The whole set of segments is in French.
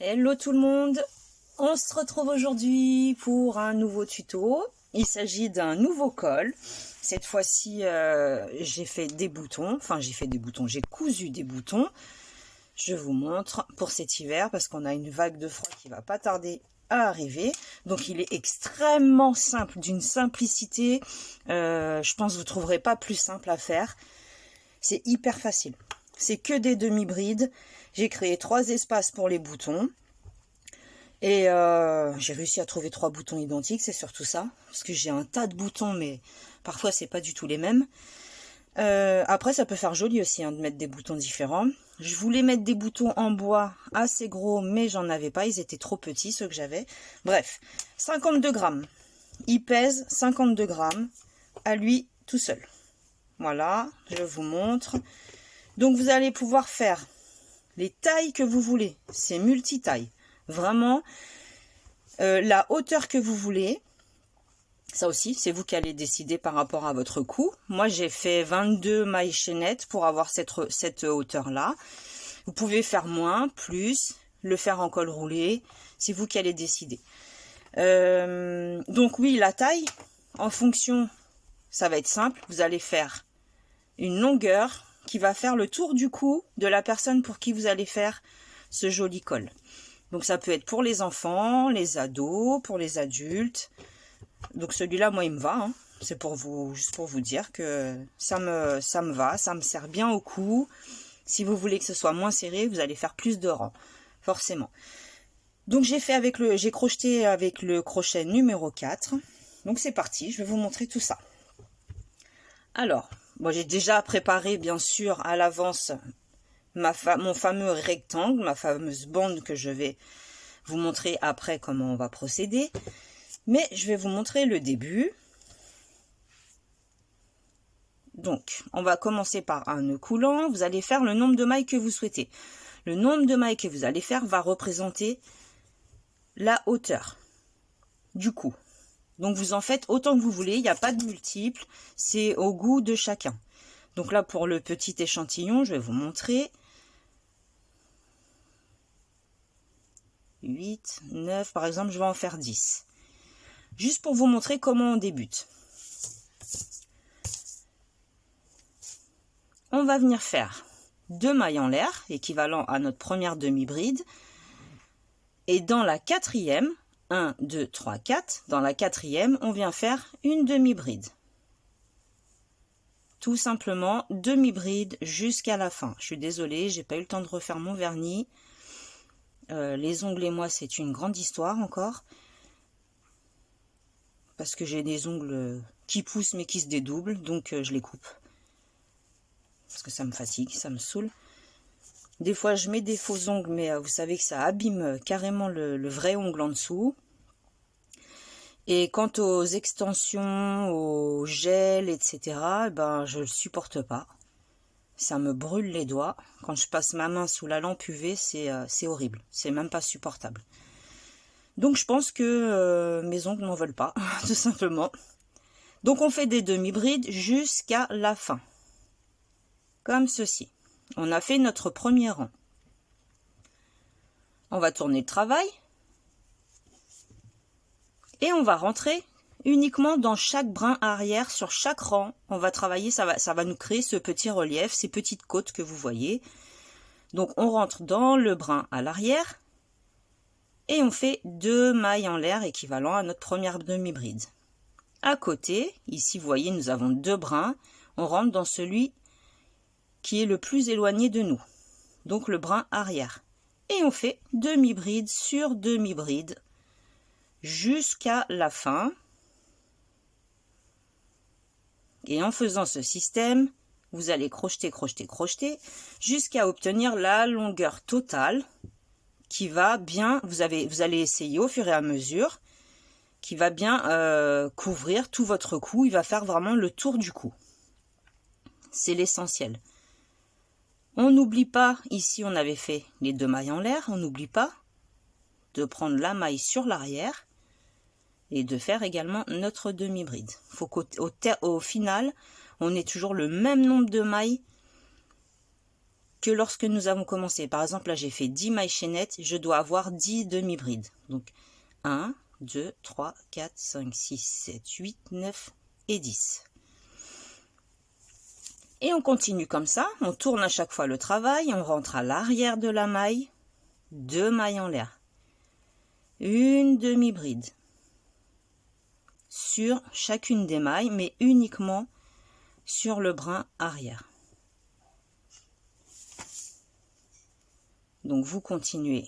Hello tout le monde, on se retrouve aujourd'hui pour un nouveau tuto. Il s'agit d'un nouveau col. Cette fois-ci, j'ai fait des boutons, j'ai cousu des boutons. Je vous montre pour cet hiver parce qu'on a une vague de froid qui va pas tarder à arriver. Donc il est extrêmement simple, d'une simplicité. Je pense que vous ne trouverez pas plus simple à faire. C'est hyper facile. C'est que des demi-brides. J'ai créé 3 espaces pour les boutons. Et j'ai réussi à trouver 3 boutons identiques, c'est surtout ça. Parce que j'ai un tas de boutons, mais parfois c'est pas du tout les mêmes. Après, ça peut faire joli aussi de mettre des boutons différents. Je voulais mettre des boutons en bois assez gros, mais j'en avais pas. Ils étaient trop petits, ceux que j'avais. Bref, 52 grammes. Il pèse 52 grammes à lui tout seul. Voilà, je vous montre. Donc, vous allez pouvoir faire les tailles que vous voulez. C'est multi-taille. Vraiment, la hauteur que vous voulez. Ça aussi, c'est vous qui allez décider par rapport à votre cou. Moi, j'ai fait 22 mailles chaînettes pour avoir cette hauteur-là. Vous pouvez faire moins, plus, le faire en col roulé. C'est vous qui allez décider. Donc oui, la taille, en fonction, ça va être simple. Vous allez faire une longueur qui va faire le tour du cou de la personne pour qui vous allez faire ce joli col. Donc ça peut être pour les enfants, les ados, pour les adultes. Donc celui-là, moi, il me va. Hein. C'est pour vous, juste pour vous dire que ça me va, ça me sert bien au cou. Si vous voulez que ce soit moins serré, vous allez faire plus de rangs, forcément. Donc j'ai crocheté avec le crochet numéro 4. Donc c'est parti, je vais vous montrer tout ça. Alors, moi j'ai déjà préparé bien sûr à l'avance mon fameux rectangle, ma fameuse bande que je vais vous montrer après comment on va procéder. Mais je vais vous montrer le début. Donc, on va commencer par un nœud coulant. Vous allez faire le nombre de mailles que vous souhaitez. Le nombre de mailles que vous allez faire va représenter la hauteur du cou. Donc, vous en faites autant que vous voulez. Il n'y a pas de multiple. C'est au goût de chacun. Donc là, pour le petit échantillon, je vais vous montrer. 8, 9, par exemple, je vais en faire 10. Juste pour vous montrer comment on débute. On va venir faire 2 mailles en l'air, équivalent à notre première demi-bride. Et dans la quatrième, 1, 2, 3, 4, dans la quatrième, on vient faire une demi-bride. Tout simplement, demi-bride jusqu'à la fin. Je suis désolée, j'ai pas eu le temps de refaire mon vernis. Les ongles et moi, c'est une grande histoire encore. Parce que j'ai des ongles qui poussent mais qui se dédoublent, donc je les coupe. Parce que ça me fatigue, ça me saoule. Des fois, je mets des faux ongles, mais vous savez que ça abîme carrément le vrai ongle en dessous. Et quant aux extensions, au gel, etc., ben, je ne le supporte pas. Ça me brûle les doigts. Quand je passe ma main sous la lampe UV, c'est horrible. C'est même pas supportable. Donc, je pense que mes ongles n'en veulent pas, tout simplement. Donc, on fait des demi-brides jusqu'à la fin. Comme ceci. On a fait notre premier rang. On va tourner le travail. Et on va rentrer uniquement dans chaque brin arrière, sur chaque rang. On va travailler, ça va nous créer ce petit relief, ces petites côtes que vous voyez. Donc, on rentre dans le brin à l'arrière. Et on fait 2 mailles en l'air équivalent à notre première demi-bride. À côté, ici vous voyez, nous avons 2 brins. On rentre dans celui qui est le plus éloigné de nous. Donc le brin arrière. Et on fait demi-bride sur demi-bride jusqu'à la fin. Et en faisant ce système, vous allez crocheter, crocheter, crocheter jusqu'à obtenir la longueur totale qui va bien, vous allez essayer au fur et à mesure, qui va bien couvrir tout votre cou. Il va faire vraiment le tour du cou. C'est l'essentiel. On n'oublie pas, ici on avait fait les 2 mailles en l'air, on n'oublie pas de prendre la maille sur l'arrière et de faire également notre demi-bride. Il faut qu'au final, on ait toujours le même nombre de mailles que lorsque nous avons commencé. Par exemple, là, j'ai fait 10 mailles chaînettes, je dois avoir 10 demi-brides. Donc, 1, 2, 3, 4, 5, 6, 7, 8, 9 et 10. Et on continue comme ça, on tourne à chaque fois le travail, on rentre à l'arrière de la maille, 2 mailles en l'air, une demi-bride sur chacune des mailles, mais uniquement sur le brin arrière. Donc vous continuez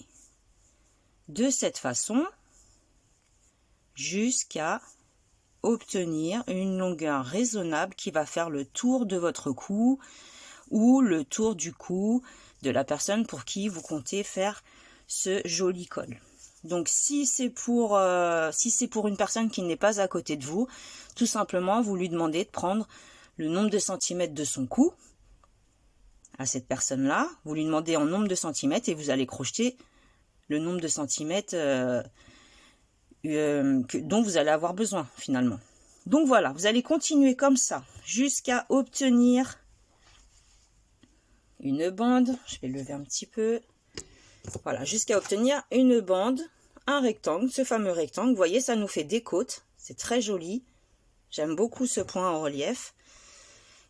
de cette façon jusqu'à obtenir une longueur raisonnable qui va faire le tour de votre cou ou le tour du cou de la personne pour qui vous comptez faire ce joli col. Donc si c'est pour une personne qui n'est pas à côté de vous, tout simplement vous lui demandez de prendre le nombre de centimètres de son cou à cette personne-là, vous lui demandez en nombre de centimètres et vous allez crocheter le nombre de centimètres dont vous allez avoir besoin finalement. Donc voilà, vous allez continuer comme ça jusqu'à obtenir une bande. Je vais lever un petit peu. Voilà, jusqu'à obtenir une bande, un rectangle, ce fameux rectangle. Vous voyez, ça nous fait des côtes. C'est très joli. J'aime beaucoup ce point en relief.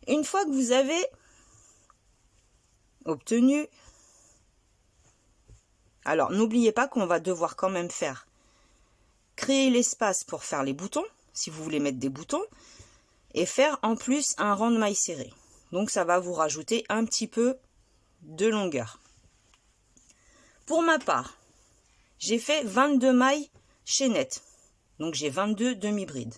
Une fois que vous avez obtenu, alors n'oubliez pas qu'on va devoir quand même créer l'espace pour faire les boutons, si vous voulez mettre des boutons, et faire en plus un rang de mailles serrées. Donc ça va vous rajouter un petit peu de longueur. Pour ma part, j'ai fait 22 mailles chaînettes, donc j'ai 22 demi-brides.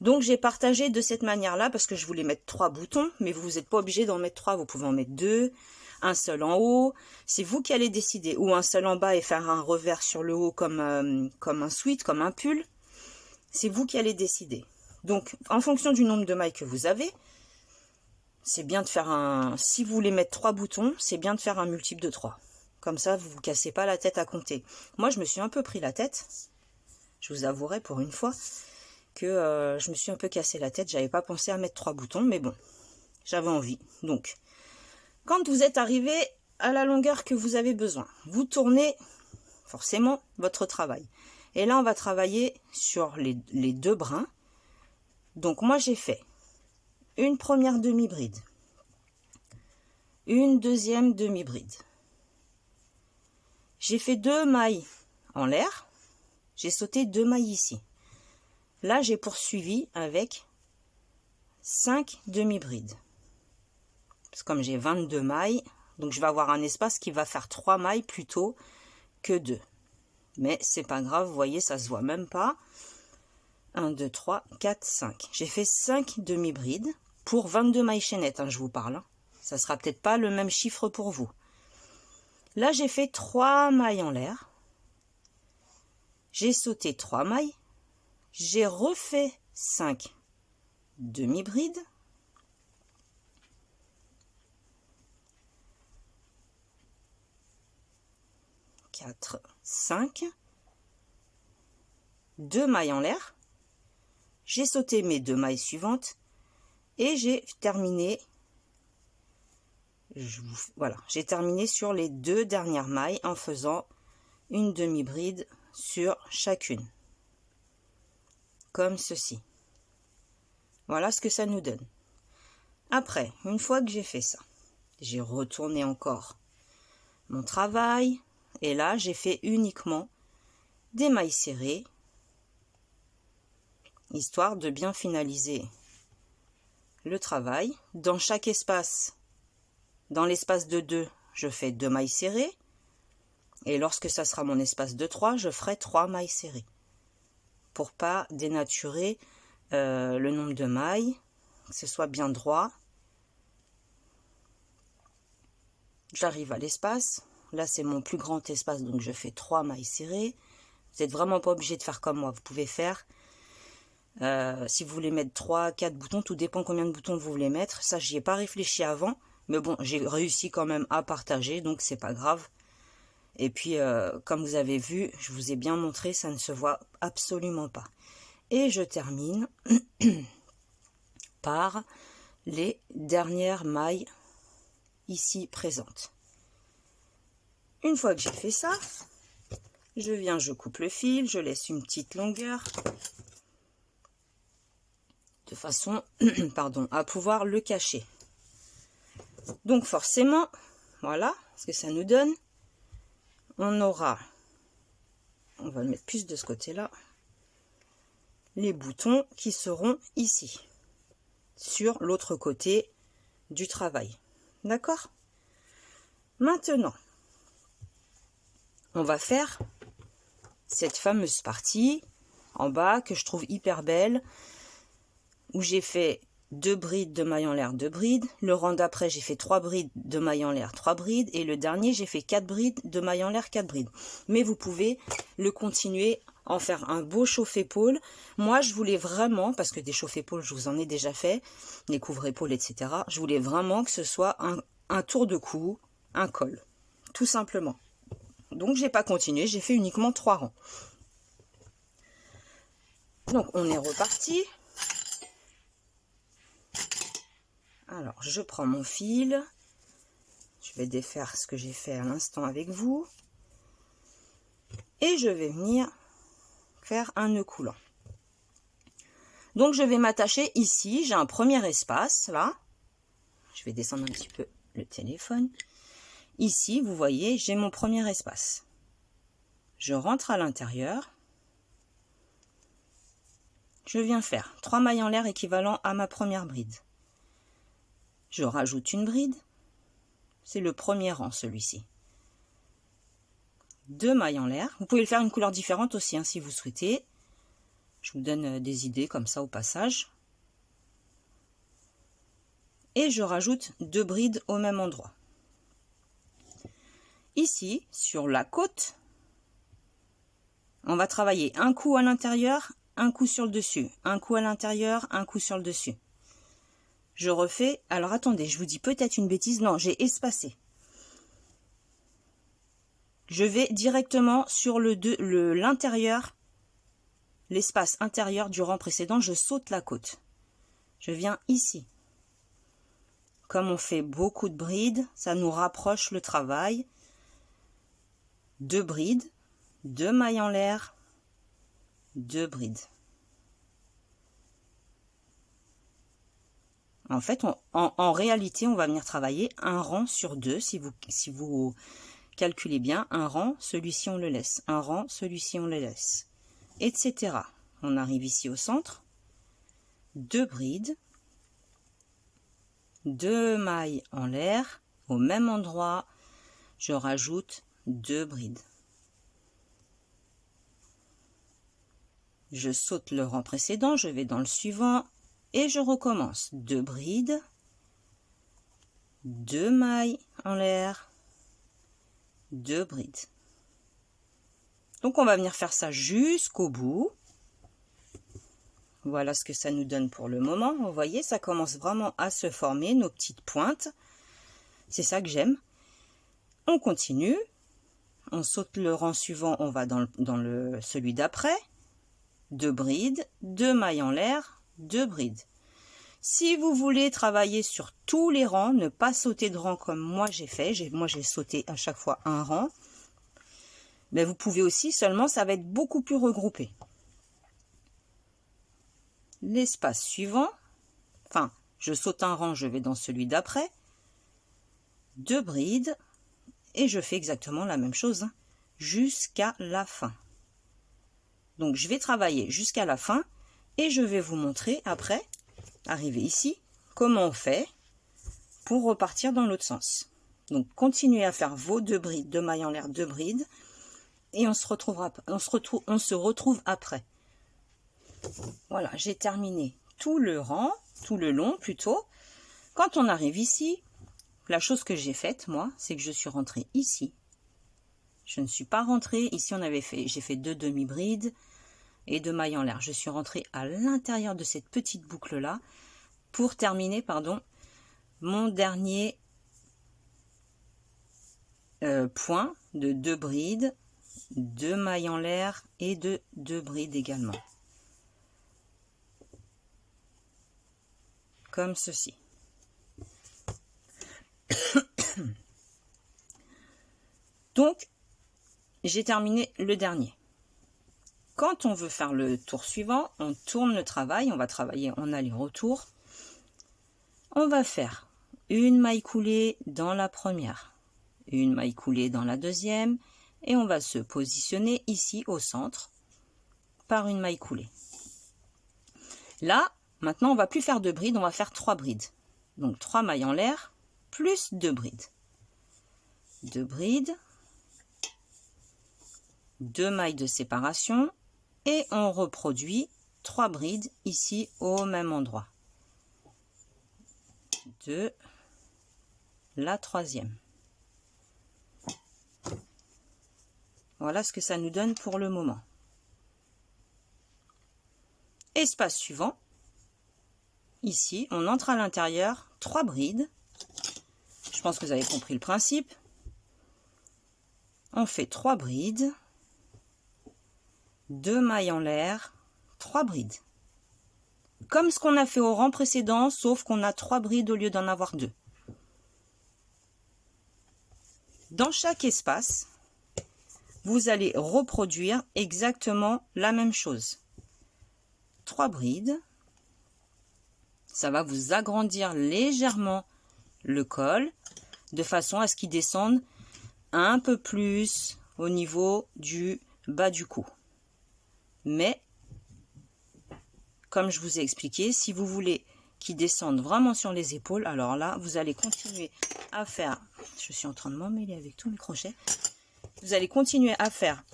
Donc j'ai partagé de cette manière-là parce que je voulais mettre 3 boutons, mais vous n'êtes pas obligé d'en mettre 3, vous pouvez en mettre 2, un seul en haut, c'est vous qui allez décider, ou un seul en bas et faire un revers sur le haut comme un sweat, comme un pull, c'est vous qui allez décider. Donc en fonction du nombre de mailles que vous avez, c'est bien de faire si vous voulez mettre 3 boutons, c'est bien de faire un multiple de 3. Comme ça, vous ne vous cassez pas la tête à compter. Moi, je me suis un peu pris la tête, je vous avouerai pour une fois, que je me suis un peu cassé la tête, j'avais pas pensé à mettre 3 boutons, mais bon, j'avais envie. Donc, quand vous êtes arrivé à la longueur que vous avez besoin, vous tournez forcément votre travail. Et là, on va travailler sur les 2 brins. Donc, moi, j'ai fait une première demi-bride, une deuxième demi-bride. J'ai fait 2 mailles en l'air, j'ai sauté 2 mailles ici. Là, j'ai poursuivi avec 5 demi-brides. Parce que comme j'ai 22 mailles, donc je vais avoir un espace qui va faire 3 mailles plutôt que 2. Mais c'est pas grave, vous voyez, ça se voit même pas. 1, 2, 3, 4, 5. J'ai fait 5 demi-brides pour 22 mailles chaînettes, je vous parle. Hein. Ça sera peut-être pas le même chiffre pour vous. Là, j'ai fait 3 mailles en l'air. J'ai sauté 3 mailles. J'ai refait 5 demi-brides. Quatre, 5. 2 mailles en l'air. J'ai sauté mes 2 mailles suivantes. Et j'ai terminé. Voilà, j'ai terminé sur les 2 dernières mailles en faisant une demi-bride sur chacune. Comme ceci. Voilà ce que ça nous donne. Après, une fois que j'ai fait ça, j'ai retourné encore mon travail. Et là, j'ai fait uniquement des mailles serrées, histoire de bien finaliser le travail. Dans chaque espace, dans l'espace de 2, je fais 2 mailles serrées. Et lorsque ça sera mon espace de 3, je ferai 3 mailles serrées. Pour pas dénaturer le nombre de mailles, que ce soit bien droit. J'arrive à l'espace. Là, c'est mon plus grand espace, donc je fais 3 mailles serrées. Vous n'êtes vraiment pas obligé de faire comme moi. Vous pouvez faire, si vous voulez mettre 3, 4 boutons, tout dépend combien de boutons vous voulez mettre. Ça, j'y ai pas réfléchi avant. Mais bon, j'ai réussi quand même à partager, donc c'est pas grave. Et puis, comme vous avez vu, je vous ai bien montré, ça ne se voit absolument pas. Et je termine par les dernières mailles ici présente. Une fois que j'ai fait ça, je viens, je coupe le fil, je laisse une petite longueur de façon pardon, à pouvoir le cacher. Donc forcément, voilà ce que ça nous donne. On aura, on va le mettre plus de ce côté-là, les boutons qui seront ici, sur l'autre côté du travail. D'accord? Maintenant, on va faire cette fameuse partie en bas que je trouve hyper belle, où j'ai fait 2 brides de mailles en l'air, 2 brides. Le rang d'après, j'ai fait 3 brides de mailles en l'air, 3 brides. Et le dernier, j'ai fait 4 brides de mailles en l'air, 4 brides. Mais vous pouvez le continuer, en faire un beau chauffe-épaule. Moi, je voulais vraiment, parce que des chauffe-épaules, je vous en ai déjà fait, des couvre-épaules, etc. Je voulais vraiment que ce soit un tour de cou, un col, tout simplement. Donc, j'ai pas continué, j'ai fait uniquement 3 rangs. Donc, on est reparti. Alors, je prends mon fil, je vais défaire ce que j'ai fait à l'instant avec vous, et je vais venir faire un nœud coulant. Donc, je vais m'attacher ici, j'ai un premier espace, là, je vais descendre un petit peu le téléphone. Ici, vous voyez, j'ai mon premier espace. Je rentre à l'intérieur, je viens faire 3 mailles en l'air équivalent à ma première bride. Je rajoute une bride, c'est le premier rang celui-ci. 2 mailles en l'air, vous pouvez le faire une couleur différente aussi hein, si vous souhaitez. Je vous donne des idées comme ça au passage. Et je rajoute 2 brides au même endroit. Ici, sur la côte, on va travailler un coup à l'intérieur, un coup sur le dessus, un coup à l'intérieur, un coup sur le dessus. Je refais, alors attendez, je vous dis peut-être une bêtise, non, j'ai espacé. Je vais directement sur l'intérieur, l'espace intérieur du rang précédent, je saute la côte. Je viens ici. Comme on fait beaucoup de brides, ça nous rapproche le travail. 2 brides, 2 mailles en l'air, 2 brides. En fait, en réalité, on va venir travailler un rang sur 2. Si vous calculez bien, un rang, celui-ci on le laisse. Un rang, celui-ci on le laisse. Etc. On arrive ici au centre. 2 brides. 2 mailles en l'air. Au même endroit, je rajoute 2 brides. Je saute le rang précédent, je vais dans le suivant. Et je recommence. 2 brides, 2 mailles en l'air, 2 brides. Donc on va venir faire ça jusqu'au bout. Voilà ce que ça nous donne pour le moment. Vous voyez, ça commence vraiment à se former, nos petites pointes. C'est ça que j'aime. On continue. On saute le rang suivant, on va dans celui d'après. 2 brides, 2 mailles en l'air, 2 brides. Si vous voulez travailler sur tous les rangs, ne pas sauter de rang comme moi j'ai fait, moi j'ai sauté à chaque fois un rang, mais vous pouvez aussi, seulement ça va être beaucoup plus regroupé. L'espace suivant, enfin je saute un rang, je vais dans celui d'après, 2 brides, et je fais exactement la même chose hein, jusqu'à la fin. Donc je vais travailler jusqu'à la fin et je vais vous montrer après, arrivé ici, comment on fait pour repartir dans l'autre sens. Donc continuez à faire vos 2 brides, 2 mailles en l'air, 2 brides et on se retrouve après. Voilà, j'ai terminé tout le rang, tout le long plutôt. Quand on arrive ici, la chose que j'ai faite moi, c'est que je suis rentrée ici. Je ne suis pas rentrée, ici j'ai fait 2 demi-brides et 2 mailles en l'air. Je suis rentrée à l'intérieur de cette petite boucle là pour terminer, mon dernier point de 2 brides, 2 mailles en l'air et de 2 brides également. Comme ceci. Donc, j'ai terminé le dernier. Quand on veut faire le tour suivant, on tourne le travail, on va travailler en aller-retour. On va faire une maille coulée dans la première, une maille coulée dans la deuxième, et on va se positionner ici au centre par une maille coulée. Là, maintenant, on va plus faire 2 brides, on va faire 3 brides. Donc 3 mailles en l'air plus 2 brides. 2 brides, 2 mailles de séparation et on reproduit 3 brides ici au même endroit. 2, la troisième. Voilà ce que ça nous donne pour le moment. Espace suivant. Ici, on entre à l'intérieur, 3 brides. Je pense que vous avez compris le principe. On fait 3 brides, 2 mailles en l'air, 3 brides. Comme ce qu'on a fait au rang précédent, sauf qu'on a 3 brides au lieu d'en avoir 2. Dans chaque espace, vous allez reproduire exactement la même chose. 3 brides. Ça va vous agrandir légèrement le col de façon à ce qu'il descende un peu plus au niveau du bas du cou. Mais, comme je vous ai expliqué, si vous voulez qu'il descende vraiment sur les épaules, alors là, vous allez continuer à faire... Je suis en train de m'emmêler avec tous mes crochets. Vous allez continuer à faire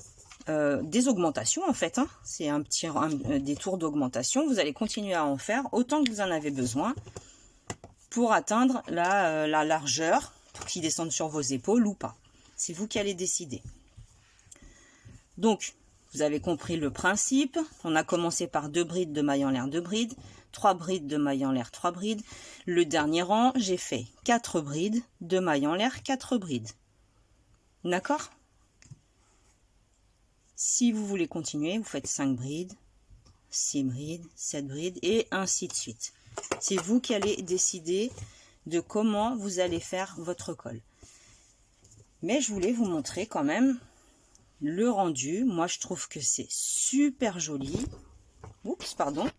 des augmentations en fait. Hein. C'est des tours d'augmentation. Vous allez continuer à en faire autant que vous en avez besoin pour atteindre la largeur, pour qu'il descende sur vos épaules ou pas. C'est vous qui allez décider. Donc, vous avez compris le principe. On a commencé par 2 brides de mailles en l'air, 2 brides, 3 brides de mailles en l'air, 3 brides. Le dernier rang, j'ai fait 4 brides de mailles en l'air, 4 brides. D'accord ? Si vous voulez continuer, vous faites 5 brides, 6 brides, 7 brides et ainsi de suite. C'est vous qui allez décider de comment vous allez faire votre col. Mais je voulais vous montrer quand même le rendu. Moi, je trouve que c'est super joli. Oups, pardon.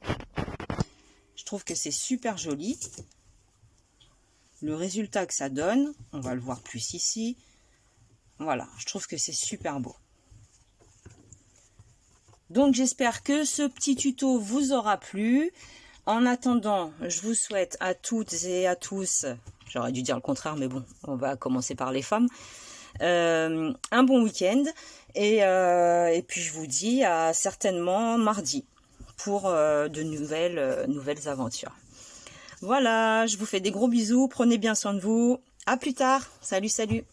Je trouve que c'est super joli. Le résultat que ça donne, on va le voir plus ici. Voilà, je trouve que c'est super beau. Donc, j'espère que ce petit tuto vous aura plu. En attendant, je vous souhaite à toutes et à tous, j'aurais dû dire le contraire, mais bon, on va commencer par les femmes, un bon week-end. Et puis, je vous dis à certainement mardi pour de nouvelles aventures. Voilà, je vous fais des gros bisous. Prenez bien soin de vous. À plus tard. Salut, salut.